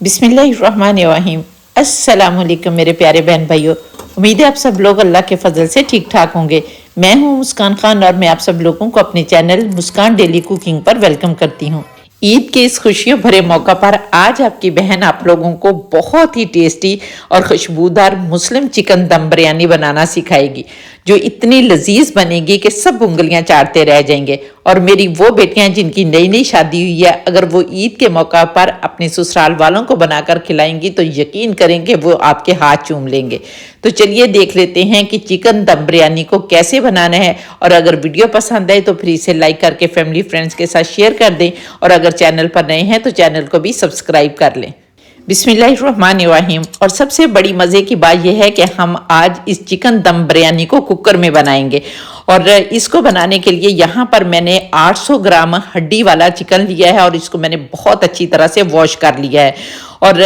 बिस्मिल्लाहिर्रहमानिर्रहीम। अस्सलामुअलैकुम मेरे प्यारे बहन भाइयों। उम्मीद है आप सब लोग अल्लाह के फजल से ठीक ठाक होंगे। मैं हूं मुस्कान खान और मैं आप सब लोगों को अपने चैनल मुस्कान डेली कुकिंग पर वेलकम करती हूं। ईद के इस खुशियों भरे मौका पर आज आपकी बहन आप लोगों को बहुत ही टेस्टी और खुशबूदार मुस्लिम चिकन दम बिरयानी बनाना सिखाएगी, जो इतनी लजीज बनेगी कि सब उंगलियां चाटते रह जाएंगे। और मेरी वो बेटियां जिनकी नई नई शादी हुई है, अगर वो ईद के मौका पर अपने ससुराल वालों को बनाकर खिलाएंगी तो यकीन करें कि वो आपके हाथ चूम लेंगे। तो चलिए देख लेते हैं कि चिकन दम बिरयानी को कैसे बनाना है। और अगर वीडियो पसंद आए तो फिर इसे लाइक करके फैमिली फ्रेंड्स के साथ शेयर कर दें, और अगर चैनल पर नए हैं तो चैनल को भी सब्सक्राइब कर लें। बिस्मिल्लाहिर्रहमानिर्रहीम। और सबसे बड़ी मज़े की बात यह है कि हम आज इस चिकन दम बिरयानी को कुकर में बनाएंगे। और इसको बनाने के लिए यहाँ पर मैंने 800 ग्राम हड्डी वाला चिकन लिया है और इसको मैंने बहुत अच्छी तरह से वॉश कर लिया है। और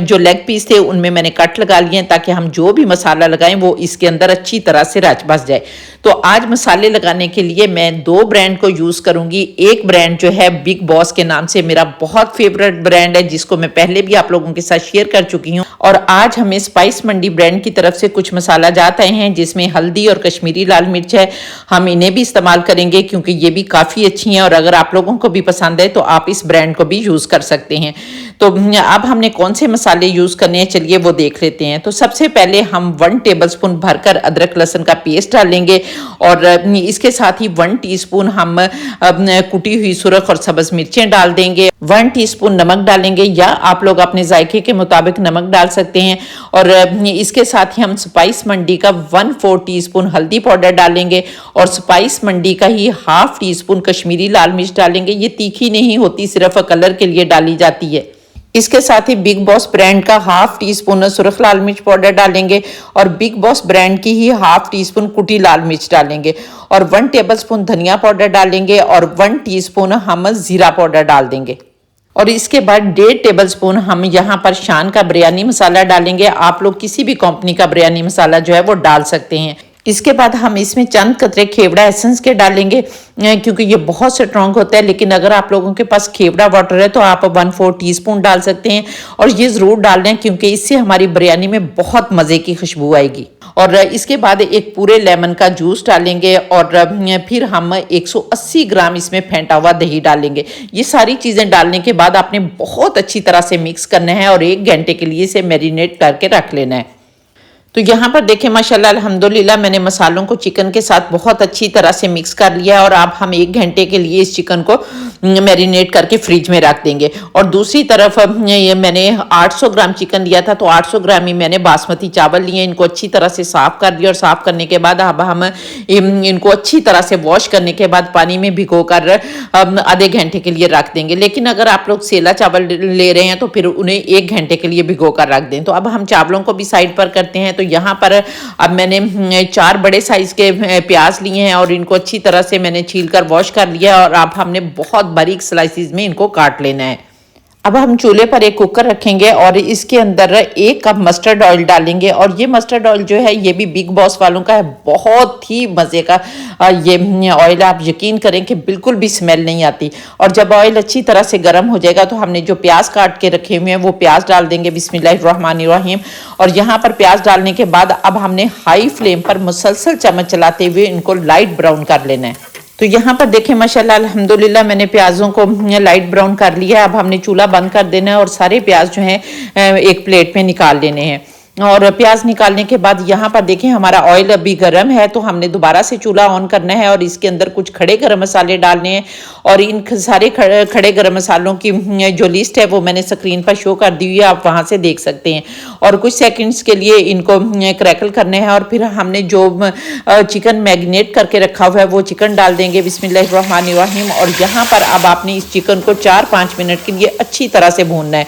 जो लेग पीस थे उनमें मैंने कट लगा लिए हैं ताकि हम जो भी मसाला लगाएं वो इसके अंदर अच्छी तरह से रच बस जाए। तो आज मसाले लगाने के लिए मैं 2 ब्रांड को यूज़ करूंगी। एक ब्रांड जो है बिग बॉस के नाम से मेरा बहुत फेवरेट ब्रांड है, जिसको मैं पहले भी आप लोगों के साथ शेयर कर चुकी हूँ। और आज हमें स्पाइस मंडी ब्रांड की तरफ से कुछ मसाला जात आए हैं, जिसमें हल्दी और कश्मीरी लाल मिर्च है। हम इन्हें भी इस्तेमाल करेंगे क्योंकि ये भी काफ़ी अच्छी हैं, और अगर आप लोगों को भी पसंद है तो आप इस ब्रांड को भी यूज़ कर सकते हैं। तो अब हमने कौन से मसाले यूज़ करने हैं चलिए वो देख लेते हैं। तो सबसे पहले हम 1 टेबलस्पून भरकर अदरक लहसुन का पेस्ट डालेंगे, और इसके साथ ही 1 टीस्पून हम कुटी हुई सुरख और सब्ज मिर्चें डाल देंगे। 1 टीस्पून नमक डालेंगे, या आप लोग अपने जायके के मुताबिक नमक डाल सकते हैं। और इसके साथ ही हम स्पाइस मंडी का 1/4 टीस्पून हल्दी पाउडर डालेंगे, और स्पाइस मंडी का ही 1/2 टीस्पून कश्मीरी लाल मिर्च डालेंगे। ये तीखी नहीं होती, सिर्फ कलर के लिए डाली जाती है। इसके साथ ही बिग बॉस ब्रांड का 1/2 टीस्पून सुरख लाल मिर्च पाउडर डालेंगे, और बिग बॉस ब्रांड की ही 1/2 टीस्पून कुटी लाल मिर्च डालेंगे, और 1 टेबलस्पून धनिया पाउडर डालेंगे, और 1 टीस्पून हम जीरा पाउडर डाल देंगे। और इसके बाद 1.5 टेबलस्पून हम यहाँ पर शान का बिरयानी मसाला डालेंगे। आप लोग किसी भी कंपनी का बिरयानी मसाला जो है वो डाल सकते हैं। इसके बाद हम इसमें चंद कतरे खेवड़ा एसेंस के डालेंगे, क्योंकि ये बहुत स्ट्रॉन्ग होता है। लेकिन अगर आप लोगों के पास खेवड़ा वाटर है तो आप 1/4 टीस्पून डाल सकते हैं, और ये ज़रूर डाल लें क्योंकि इससे हमारी बिरयानी में बहुत मज़े की खुशबू आएगी। और इसके बाद एक पूरे लेमन का जूस डालेंगे, और फिर हम 180 ग्राम इसमें फेंटा हुआ दही डालेंगे। ये सारी चीज़ें डालने के बाद आपने बहुत अच्छी तरह से मिक्स करना है, और 1 घंटे के लिए इसे मैरिनेट करके रख लेना है। तो यहाँ पर देखें माशाल्लाह अल्हम्दुलिल्लाह मैंने मसालों को चिकन के साथ बहुत अच्छी तरह से मिक्स कर लिया है। और अब हम 1 घंटे के लिए इस चिकन को मैरिनेट करके फ्रिज में रख देंगे। और दूसरी तरफ ये मैंने 800 ग्राम चिकन लिया था, तो 800 ग्राम ही मैंने बासमती चावल लिए। इनको अच्छी तरह से साफ़ कर दिया, और साफ़ करने के बाद अब हम इनको अच्छी तरह से वॉश करने के बाद पानी में भिगो कर आधे घंटे के लिए रख देंगे। लेकिन अगर आप लोग सेला चावल ले रहे हैं तो फिर उन्हें 1 घंटे के लिए भिगो कर रख दें। तो अब हम चावलों को भी साइड पर करते हैं। तो यहाँ पर अब मैंने 4 बड़े साइज के प्याज लिए हैं, और इनको अच्छी तरह से मैंने छील कर वॉश कर लिया, और अब हमने बहुत बारीक स्लाइसिस में इनको काट लेना है। अब हम चूल्हे पर एक कुकर रखेंगे, और इसके अंदर 1 कप मस्टर्ड ऑयल डालेंगे। और ये मस्टर्ड ऑयल जो है ये भी बिग बॉस वालों का है, बहुत ही मज़े का ये ऑयल। आप यकीन करें कि बिल्कुल भी स्मेल नहीं आती। और जब ऑयल अच्छी तरह से गर्म हो जाएगा तो हमने जो प्याज काट के रखे हुए हैं वो प्याज डाल देंगे। बिस्मिल्लाहिर्रहमानिर्रहीम। और यहाँ पर प्याज डालने के बाद अब हमने हाई फ्लेम पर मुसलसल चम्मच चलाते हुए इनको लाइट ब्राउन कर लेना है। तो यहाँ पर देखें माशाल्लाह अल्हम्दुलिल्लाह मैंने प्याज़ों को लाइट ब्राउन कर लिया। अब हमने चूल्हा बंद कर देना है, और सारे प्याज जो हैं एक प्लेट में निकाल लेने हैं। और प्याज निकालने के बाद यहाँ पर देखें हमारा ऑयल अभी गर्म है, तो हमने दोबारा से चूल्हा ऑन करना है, और इसके अंदर कुछ खड़े गरम मसाले डालने हैं। और इन सारे खड़े गरम मसालों की जो लिस्ट है वो मैंने स्क्रीन पर शो कर दी हुई है, आप वहाँ से देख सकते हैं। और कुछ सेकंड्स के लिए इनको क्रैकल करने हैं, और फिर हमने जो चिकन मैरिनेट करके रखा हुआ है वो चिकन डाल देंगे। बिस्मिल्लाहिर्रहमानिर्रहीम। और यहाँ पर अब आपने इस चिकन को 4-5 मिनट के लिए अच्छी तरह से भूनना है,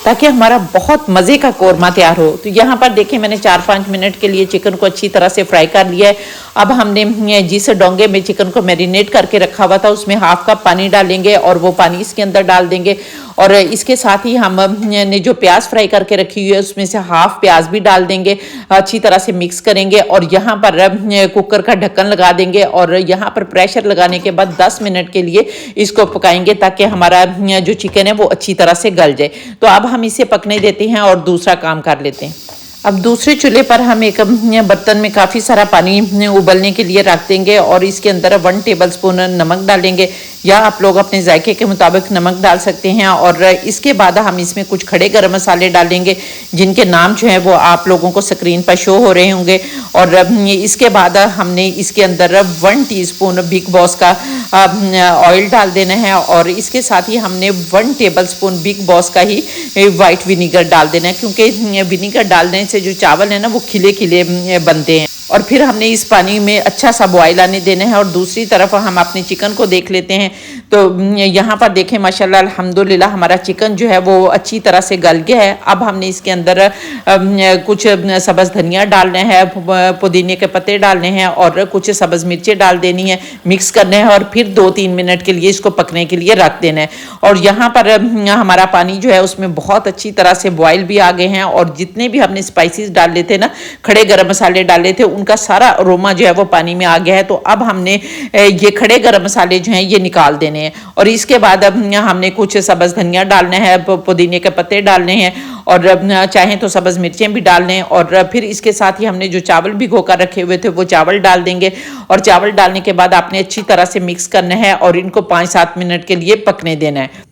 ताकि हमारा बहुत मज़े का कोरमा तैयार हो। तो यहाँ पर देखें मैंने 4-5 मिनट के लिए चिकन को अच्छी तरह से फ्राई कर लिया है। अब हमने जिस डोंगे में चिकन को मैरिनेट करके रखा हुआ था उसमें हाफ कप पानी डालेंगे और वो पानी इसके अंदर डाल देंगे। और इसके साथ ही हमने जो प्याज फ्राई करके रखी हुई है उसमें से हाफ प्याज भी डाल देंगे, अच्छी तरह से मिक्स करेंगे और यहाँ पर कुकर का ढक्कन लगा देंगे और यहाँ पर प्रेशर लगाने के बाद 10 मिनट के लिए इसको पकाएंगे ताकि हमारा जो चिकन है वो अच्छी तरह से गल जाए। तो अब हम इसे पकने देते हैं और दूसरा काम कर लेते हैं। अब दूसरे चूल्हे पर हम एक बर्तन में काफ़ी सारा पानी उबलने के लिए रख देंगे और इसके अंदर 1 टेबलस्पून नमक डालेंगे या आप लोग अपने जायके के मुताबिक नमक डाल सकते हैं। और इसके बाद हम इसमें कुछ खड़े गरम मसाले डालेंगे जिनके नाम जो है वो आप लोगों को स्क्रीन पर शो हो रहे होंगे। और इसके बाद हमने इसके अंदर 1 टीस्पून बिग बॉस का ऑयल डाल देना है और इसके साथ ही हमने 1 टेबलस्पून बिग बॉस का ही वाइट विनीगर डाल देना है, क्योंकि विनीगर डालने से जो चावल है ना वो खिले खिले बनते हैं। और फिर हमने इस पानी में अच्छा सा बॉयल आने देना है। और दूसरी तरफ हम अपने चिकन को देख लेते हैं। तो यहाँ पर देखें माशाल्लाह अल्हम्दुलिल्लाह हमारा चिकन जो है वो अच्छी तरह से गल गया है। अब हमने इसके अंदर कुछ सब्ज़ धनिया डालना है, पुदीने के पत्ते डालने हैं और कुछ सब्ज़ मिर्चें डाल देनी है, मिक्स करना है और फिर 2-3 मिनट के लिए इसको पकने के लिए रख देना है। और यहाँ पर हमारा पानी जो है उसमें बहुत अच्छी तरह से बॉयल भी आ गए हैं और जितने भी हमने स्पाइसेस डाल लेते ना, खड़े गरम मसाले डाले थे, उनका सारा अरोमा जो है वो पानी में आ गया है। तो अब हमने ये खड़े गरम मसाले जो हैं ये निकाल देने हैं और इसके बाद अब हमने कुछ सब्ज़ धनिया डालना है, पुदीने के पत्ते डालने हैं और चाहें तो सब्ज़ मिर्चें भी डाल लें। और फिर इसके साथ ही हमने जो चावल भिगो कर रखे हुए थे वो चावल डाल देंगे और चावल डालने के बाद आपने अच्छी तरह से मिक्स करना है और इनको 5-7 मिनट के लिए पकने देना है।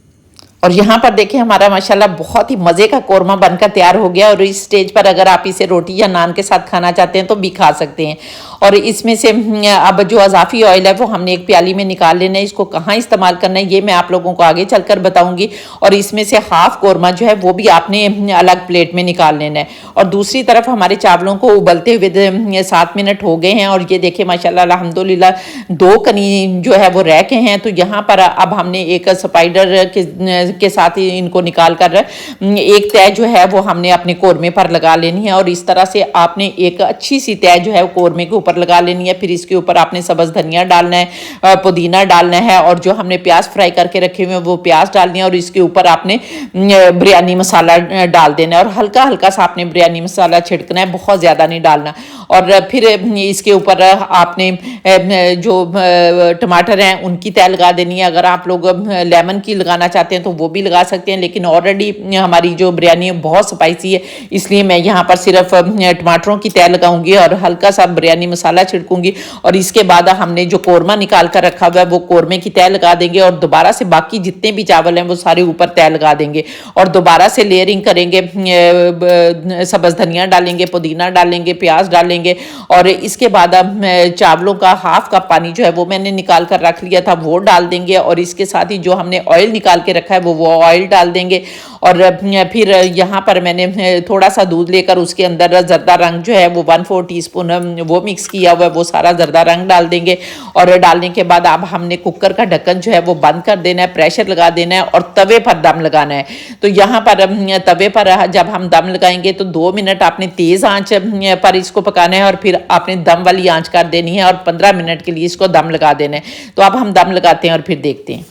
और यहाँ पर देखिए हमारा माशाल्लाह बहुत ही मज़े का कोरमा बनकर तैयार हो गया। और इस स्टेज पर अगर आप इसे रोटी या नान के साथ खाना चाहते हैं तो भी खा सकते हैं। और इसमें से अब जो अज़ाफ़ी ऑयल है वो हमने एक प्याली में निकाल लेना है। इसको कहाँ इस्तेमाल करना है ये मैं आप लोगों को आगे चलकर बताऊंगी। और इसमें से हाफ कोरमा जो है वो भी आपने अलग प्लेट में निकाल लेना है। और दूसरी तरफ हमारे चावलों को उबलते हुए 7 मिनट हो गए हैं और ये देखिए माशाल्लाह अल्हम्दुलिल्लाह 2 कनी जो है वो रह गए हैं। तो यहाँ पर अब हमने एक स्पाइडर के साथ ही इनको निकाल कर एक तय जो है वो हमने अपने कोरमे पर लगा लेनी है। और इस तरह से आपने एक अच्छी सी तय जो है कोरमे के ऊपर लगा लेनी है। फिर इसके ऊपर आपने सब्ज़ धनिया डालना है, पुदीना डालना है और जो हमने प्याज फ्राई करके रखे हुए हैं वो प्याज डालनी है। और इसके ऊपर आपने बिरयानी मसाला डाल देना है और हल्का हल्का सा आपने बिरयानी मसाला छिड़कना है, बहुत ज़्यादा नहीं डालना। और फिर इसके ऊपर आपने जो टमाटर हैं उनकी तय लगा देनी है। अगर आप लोग लेमन की लगाना चाहते हैं तो वो भी लगा सकते हैं, लेकिन ऑलरेडी हमारी जो बिरयानी है बहुत स्पाइसी है, इसलिए मैं यहाँ पर सिर्फ टमाटरों की तय लगाऊंगी और हल्का सा बिरयानी मसाला छिड़कूंगी। और इसके बाद हमने जो कोरमा निकाल कर रखा हुआ है वो कोरमे की तय लगा देंगे और दोबारा से बाकी जितने भी चावल हैं वो सारे ऊपर तय लगा देंगे और दोबारा से लेयरिंग करेंगे। सब्ज़ धनिया डालेंगे, पुदीना डालेंगे, प्याज डालेंगे और इसके बाद चावलों का हाफ कप पानी जो है वो मैंने निकाल कर रख लिया था वो डाल देंगे। और इसके साथ ही जो हमने ऑयल निकाल के रखा है वो ऑयल डाल देंगे। और फिर यहाँ पर मैंने थोड़ा सा दूध लेकर उसके अंदर जर्दा रंग जो है वो 1/4 टीस्पून वो मिक्स किया हुआ है, वो सारा जर्दा रंग डाल देंगे। और डालने के बाद अब हमने कुकर का ढक्कन जो है वो बंद कर देना है, प्रेशर लगा देना है और तवे पर दम लगाना है। तो यहाँ पर तवे पर जब हम दम लगाएंगे तो 2 मिनट आपने तेज़ आंच पर इसको पकाना है और फिर आपने दम वाली आंच कर देनी है और 15 मिनट के लिए इसको दम लगा देना है। तो अब हम दम लगाते हैं और फिर देखते हैं।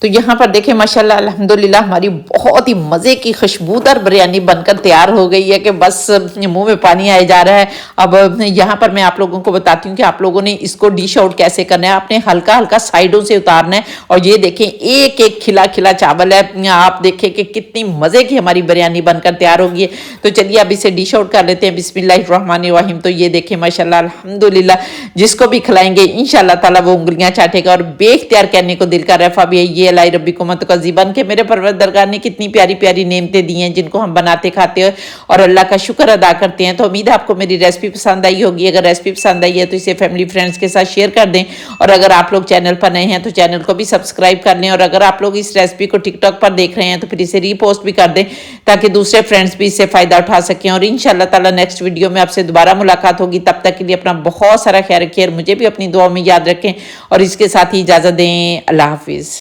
तो यहाँ पर देखें माशाल्लाह अल्हम्दुलिल्लाह हमारी बहुत ही मज़े की खुशबूदार बिरयानी बनकर तैयार हो गई है कि बस मुंह में पानी आए जा रहा है। अब यहाँ पर मैं आप लोगों को बताती हूँ कि आप लोगों ने इसको डिश आउट कैसे करना है। आपने हल्का हल्का साइडों से उतारना है और ये देखें एक एक खिला खिला चावल है। आप देखें कि कितनी मज़े की हमारी बिरयानी बनकर तैयार होगी है। तो चलिए अब इसे डिश आउट कर लेते हैं। बिस्मिल्लाहिर्रहमानिर्रहीम। तो ये देखें माशाल्लाह अल्हम्दुलिल्लाह जिसको भी खिलाएंगे इंशाल्लाह ताला वो उंगलियाँ चाटेगा और बेख्तियार कहने को दिल कर रहा है ये लाई रब्बी को मत का जीवन के मेरे परवरदिगार ने कितनी प्यारी प्यारी नेमतें दी हैं जिनको हम बनाते खाते हैं और अल्लाह का शुक्र अदा करते हैं। तो उम्मीद है आपको मेरी रेसिपी पसंद आई होगी। अगर रेसिपी पसंद आई है तो इसे फैमिली फ्रेंड्स के साथ शेयर कर दें और अगर आप लोग चैनल पर नए हैं तो चैनल को भी सब्सक्राइब कर लें। और अगर आप लोग इस रेसिपी को टिकटॉक पर देख रहे हैं तो फिर इसे रीपोस्ट भी कर दें ताकि दूसरे फ्रेंड्स भी इससे फ़ायदा उठा सकें। और इंशाल्लाह ताला नेक्स्ट वीडियो में आपसे दोबारा मुलाकात होगी। तब तक के लिए अपना बहुत सारा ख्याल रखिए और मुझे भी अपनी दुआ में याद रखें और इसके साथ ही इजाज़त दें। अल्लाह हाफिज़।